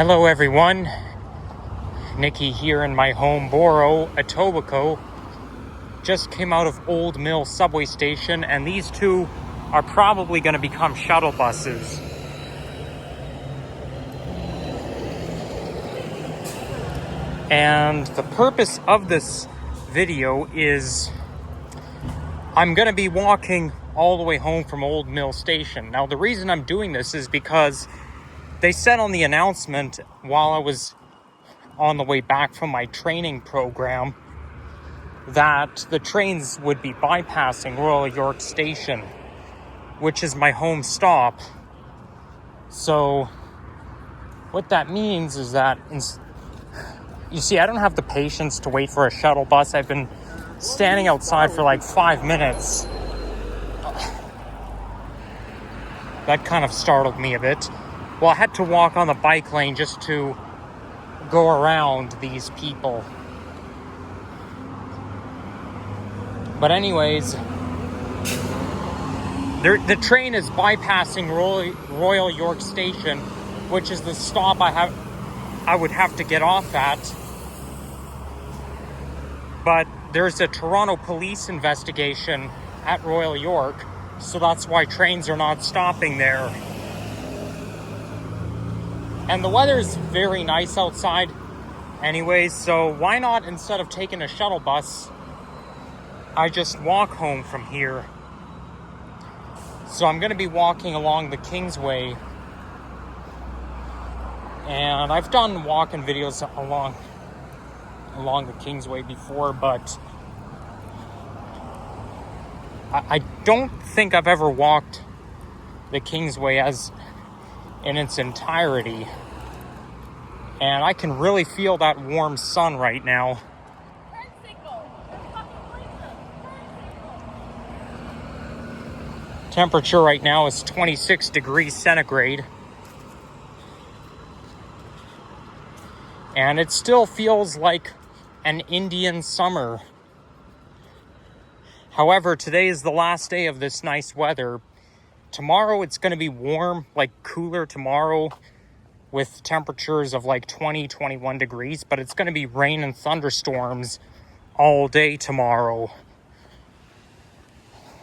Hello everyone, Nikki here in my home borough, Etobicoke. Just came out of Old Mill subway station, and these two are probably going to become shuttle buses. And the purpose of this video is I'm going to be walking all the way home from Old Mill station. Now the reason I'm doing this is because they said on the announcement while I was on the way back from my training program that the trains would be bypassing Royal York Station, which is my home stop. So what that means is that, you see, I don't have the patience to wait for a shuttle bus. I've been standing outside for like 5 minutes. That kind of startled me a bit. Well, I had to walk on the bike lane just to go around these people. But anyways, the train is bypassing Royal York Station, which is the stop I would have to get off at. But there's a Toronto police investigation at Royal York, so that's why trains are not stopping there. And the weather's very nice outside anyways, so why not, instead of taking a shuttle bus, I just walk home from here. So I'm going to be walking along the Kingsway, and I've done walking videos along the Kingsway before, but I don't think I've ever walked the Kingsway in its entirety. And I can really feel that warm sun right now. Temperature right now is 26 degrees centigrade. And it still feels like an Indian summer. However, today is the last day of this nice weather. Tomorrow it's going to be warm, like cooler tomorrow, with temperatures of like 20, 21 degrees, but it's going to be rain and thunderstorms all day tomorrow,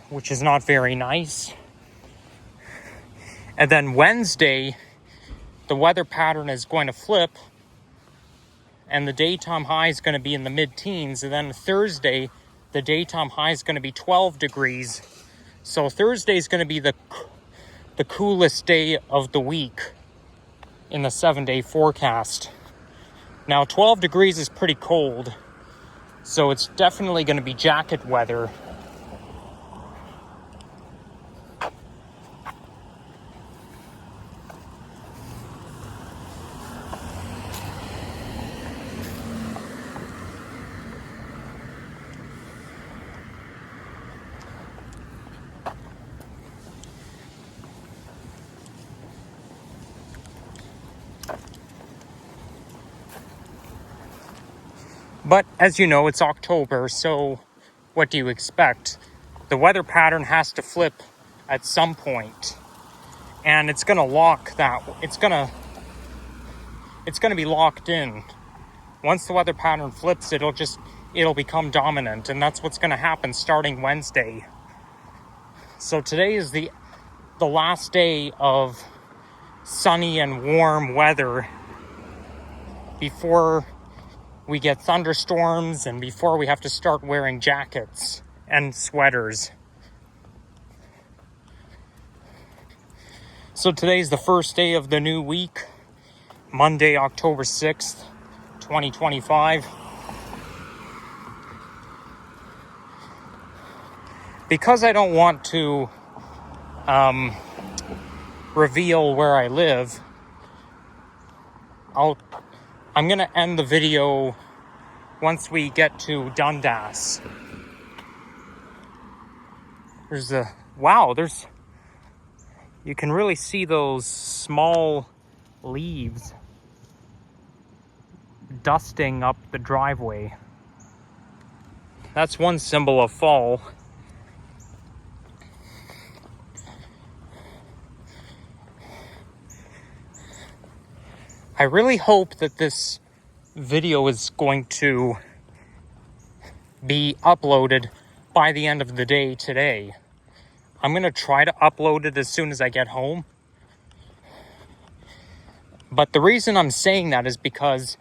which is not very nice. And then Wednesday, the weather pattern is going to flip, and the daytime high is going to be in the mid-teens. And then Thursday, the daytime high is going to be 12 degrees. So Thursday is going to be the coolest day of the week in the 7-day forecast. Now 12 degrees is pretty cold, so it's definitely going to be jacket weather. But as you know, it's October, so what do you expect? The weather pattern has to flip at some point, and it's going to lock that. It's going to be locked in. Once the weather pattern flips, it'll become dominant, and that's what's going to happen starting Wednesday. So today is the last day of sunny and warm weather before we get thunderstorms and before we have to start wearing jackets and sweaters. So today's the first day of the new week, Monday, October 6th, 2025. Because I don't want to reveal where I live, I'm going to end the video once we get to Dundas. You can really see those small leaves dusting up the driveway. That's one symbol of fall. I really hope that this video is going to be uploaded by the end of the day today. I'm going to try to upload it as soon as I get home. But the reason I'm saying that is because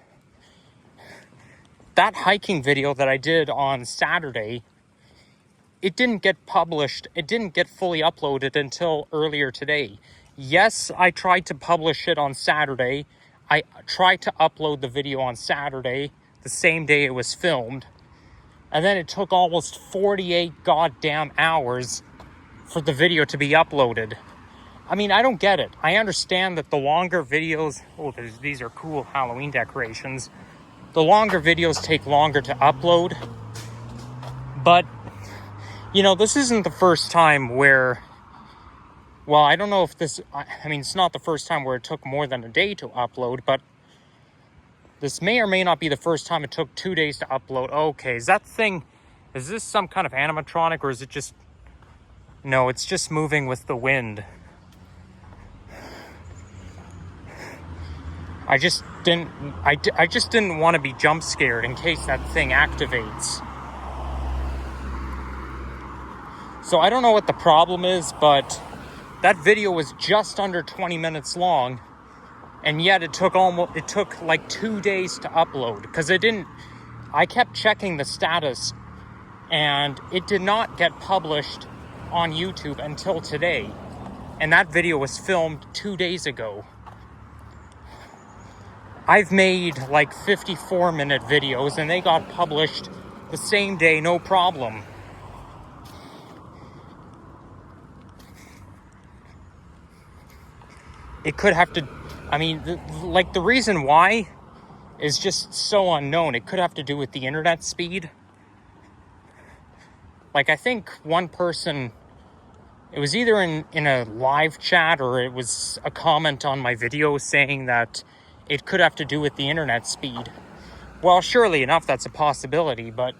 that hiking video that I did on Saturday, it didn't get published. It didn't get fully uploaded until earlier today. Yes, I tried to publish it on Saturday. I tried to upload the video on Saturday, the same day it was filmed. And then it took almost 48 goddamn hours for the video to be uploaded. I mean, I don't get it. I understand that the longer videos... Oh, these are cool Halloween decorations. The longer videos take longer to upload. But, you know, this isn't the first time where... Well, I don't know if this... I mean, it's not the first time where it took more than a day to upload, but this may or may not be the first time it took 2 days to upload. Okay, is that thing... Is this some kind of animatronic, or is it just... No, it's just moving with the wind. I just didn't want to be jump scared in case that thing activates. So I don't know what the problem is, but that video was just under 20 minutes long, and yet it took like 2 days to upload, because I kept checking the status, and it did not get published on YouTube until today, and that video was filmed 2 days ago. I've made like 54-minute videos, and they got published the same day, no problem. It could have to... I mean, the reason why is just so unknown. It could have to do with the internet speed. Like, I think one person... It was either in a live chat, or it was a comment on my video saying that it could have to do with the internet speed. Well, surely enough, that's a possibility, but...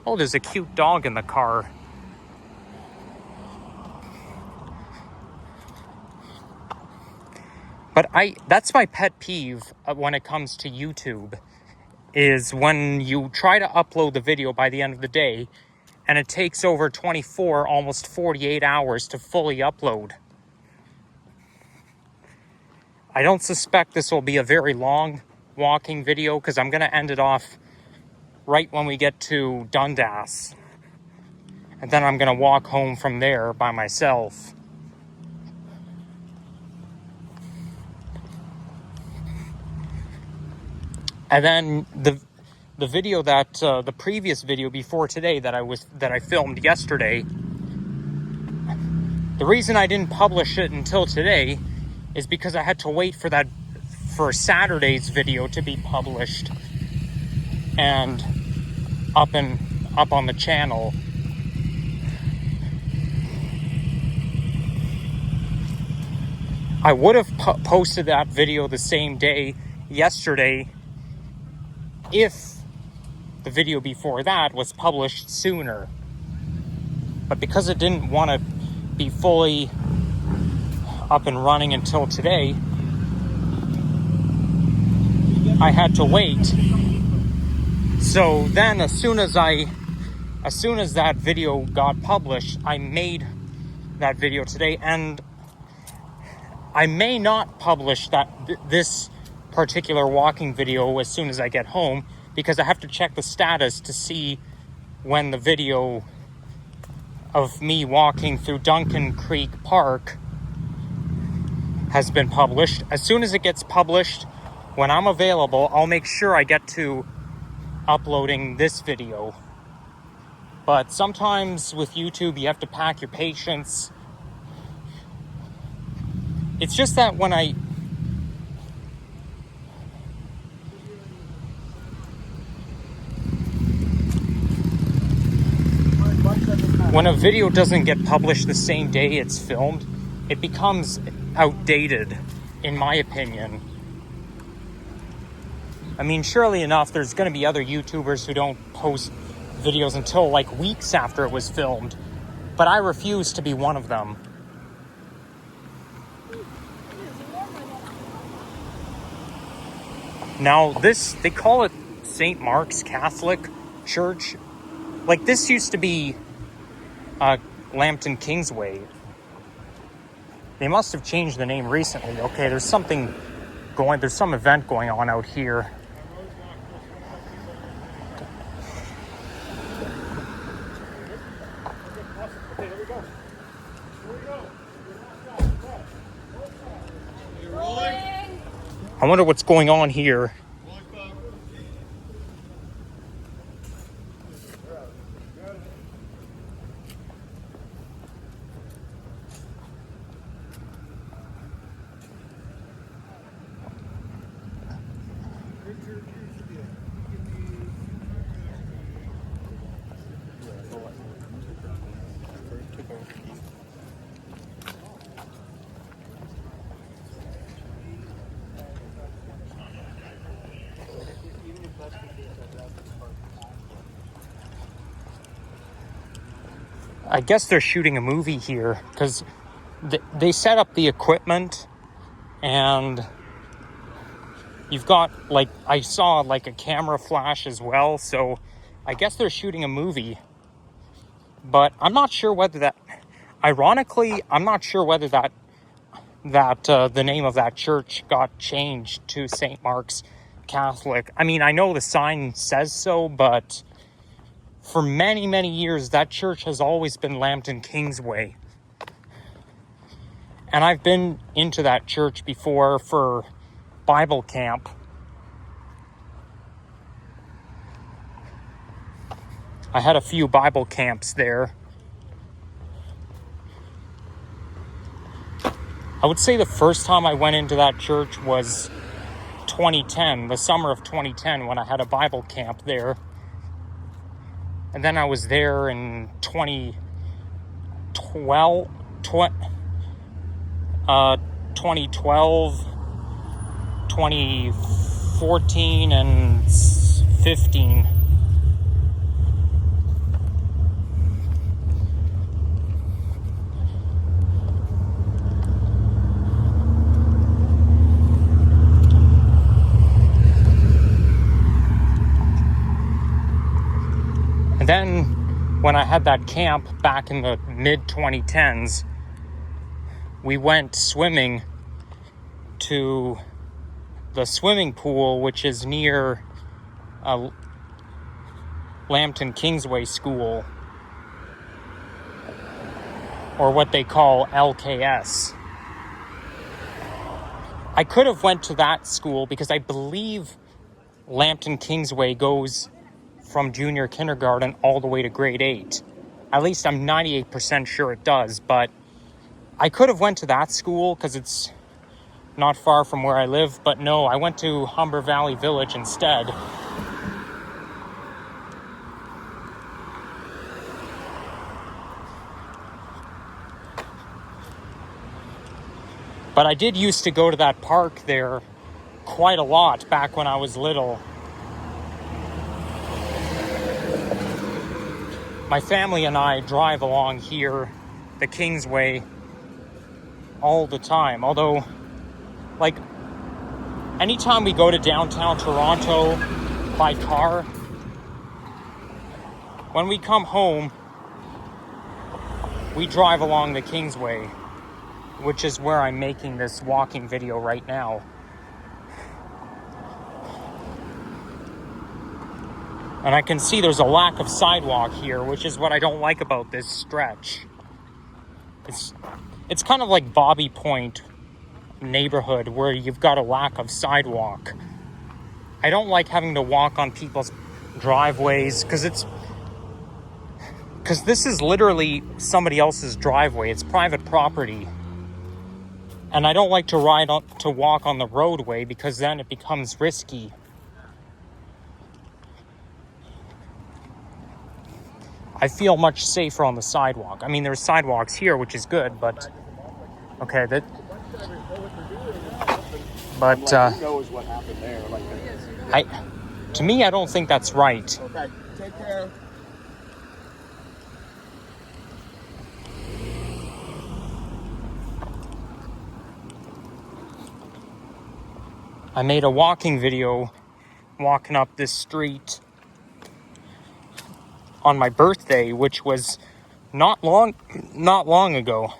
Oh, there's a cute dog in the car. But that's my pet peeve when it comes to YouTube, is when you try to upload the video by the end of the day, and it takes over 24, almost 48 hours to fully upload. I don't suspect this will be a very long walking video, because I'm going to end it off right when we get to Dundas. And then I'm going to walk home from there by myself. And then the video that the previous video before today that I filmed yesterday, the reason I didn't publish it until today is because I had to wait for Saturday's video to be published and up on the channel. I would have posted that video the same day yesterday if the video before that was published sooner. But because it didn't want to be fully up and running until today, I had to wait. So then as soon as that video got published, I made that video today, and I may not publish this particular walking video as soon as I get home, because I have to check the status to see when the video of me walking through Duncan Creek Park has been published. As soon as it gets published, when I'm available, I'll make sure I get to uploading this video. But sometimes with YouTube, you have to pack your patience. It's just that when a video doesn't get published the same day it's filmed, it becomes outdated, in my opinion. I mean, surely enough, there's going to be other YouTubers who don't post videos until like weeks after it was filmed, but I refuse to be one of them. Now this, they call it St. Mark's Catholic Church. Like, this used to be Lambton Kingsway. They must have changed the name recently. Okay, there's some event going on out here. I wonder what's going on here. I guess they're shooting a movie here because they set up the equipment, and you've got, like, I saw like a camera flash as well, so I guess they're shooting a movie. But I'm not sure whether that, ironically, I'm not sure whether that the name of that church got changed to St. Mark's Catholic. I mean, I know the sign says so, but for many, many years, that church has always been Lambton Kingsway. And I've been into that church before for Bible camp. I had a few Bible camps there. I would say the first time I went into that church was 2010, the summer of 2010, when I had a Bible camp there. And then I was there in 2012, 2014, and 15. And then when I had that camp back in the mid-2010s, we went swimming to the swimming pool, which is near Lambton Kingsway School, or what they call LKS. I could have went to that school because I believe Lambton Kingsway goes from junior kindergarten all the way to grade 8. At least I'm 98% sure it does, but I could have went to that school because it's not far from where I live, but no, I went to Humber Valley Village instead. But I did used to go to that park there quite a lot back when I was little. My family and I drive along here, the Kingsway, all the time. Although, like, anytime we go to downtown Toronto by car, when we come home, we drive along the Kingsway, which is where I'm making this walking video right now. And I can see there's a lack of sidewalk here, which is what I don't like about this stretch. It's kind of like Bobby Point neighborhood where you've got a lack of sidewalk. I don't like having to walk on people's driveways because this is literally somebody else's driveway. It's private property. And I don't like to walk on the roadway because then it becomes risky. I feel much safer on the sidewalk. I mean, there's sidewalks here, which is good, but okay, to me, I don't think that's right. Okay, take care. I made a walking video walking up this street on my birthday, which was not long ago.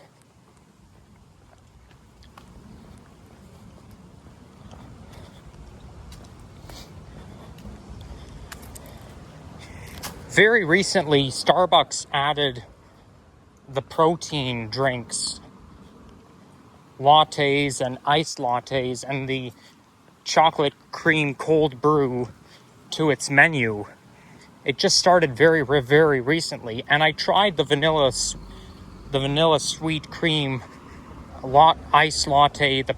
Very recently, Starbucks added the protein drinks, lattes and iced lattes, and the chocolate cream cold brew to its menu. It just started very recently, and I tried the vanilla sweet cream iced latte, the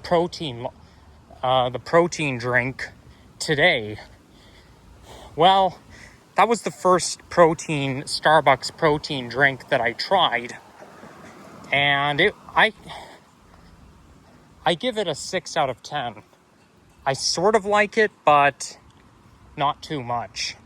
protein drink today. Well, that was the first Starbucks protein drink that I tried, and I give it a 6 out of 10. I sort of like it, but not too much.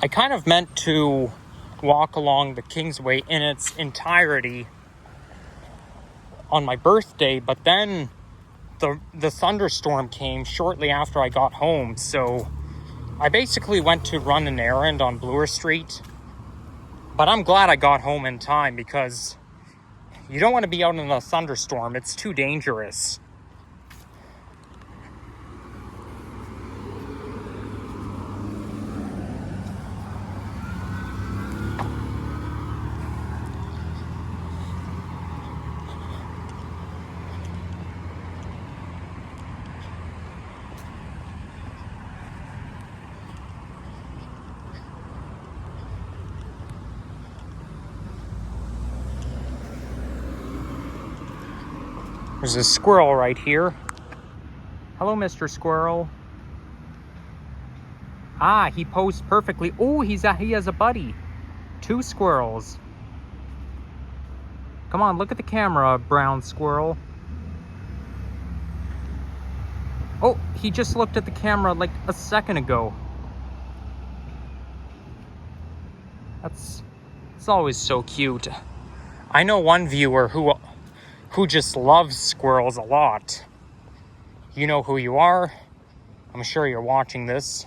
I kind of meant to walk along the Kingsway in its entirety on my birthday, but then the thunderstorm came shortly after I got home, so I basically went to run an errand on Bloor Street. But I'm glad I got home in time, because you don't want to be out in a thunderstorm. It's too dangerous. There's a squirrel right here. Hello, Mr. Squirrel. Ah, he posed perfectly. Oh, he has a buddy. 2 squirrels. Come on, look at the camera, brown squirrel. Oh, he just looked at the camera like a second ago. It's always so cute. I know one viewer who just loves squirrels a lot. You know who you are. I'm sure you're watching this.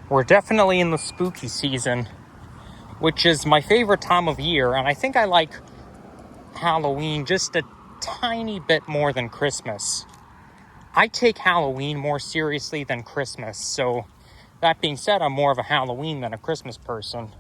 We're definitely in the spooky season, which is my favorite time of year, and I think I like Halloween just a tiny bit more than Christmas. I take Halloween more seriously than Christmas, so that being said, I'm more of a Halloween than a Christmas person.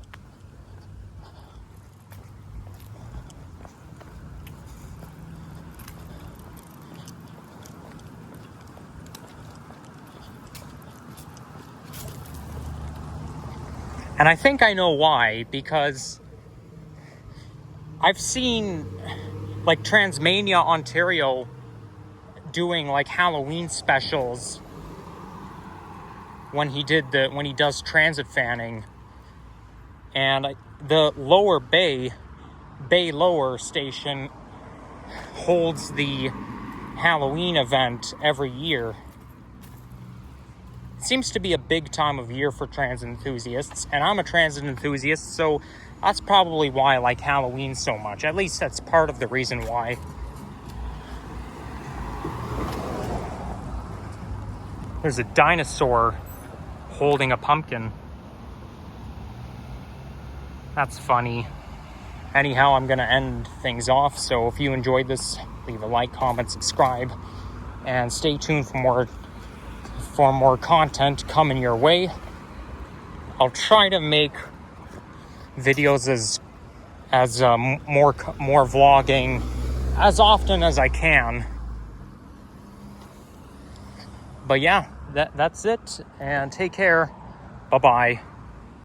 And I think I know why, because I've seen like Transmania Ontario doing like Halloween specials when he does transit fanning, and the Lower Bay Lower station holds the Halloween event every year. seems to be a big time of year for transit enthusiasts, and I'm a transit enthusiast, so that's probably why I like Halloween so much. At least that's part of the reason why. There's a dinosaur holding a pumpkin. That's funny. Anyhow, I'm going to end things off, so if you enjoyed this, leave a like, comment, subscribe, and stay tuned for more content coming your way. I'll try to make videos as more vlogging as often as I can. But yeah, that's it, and take care. Bye-bye.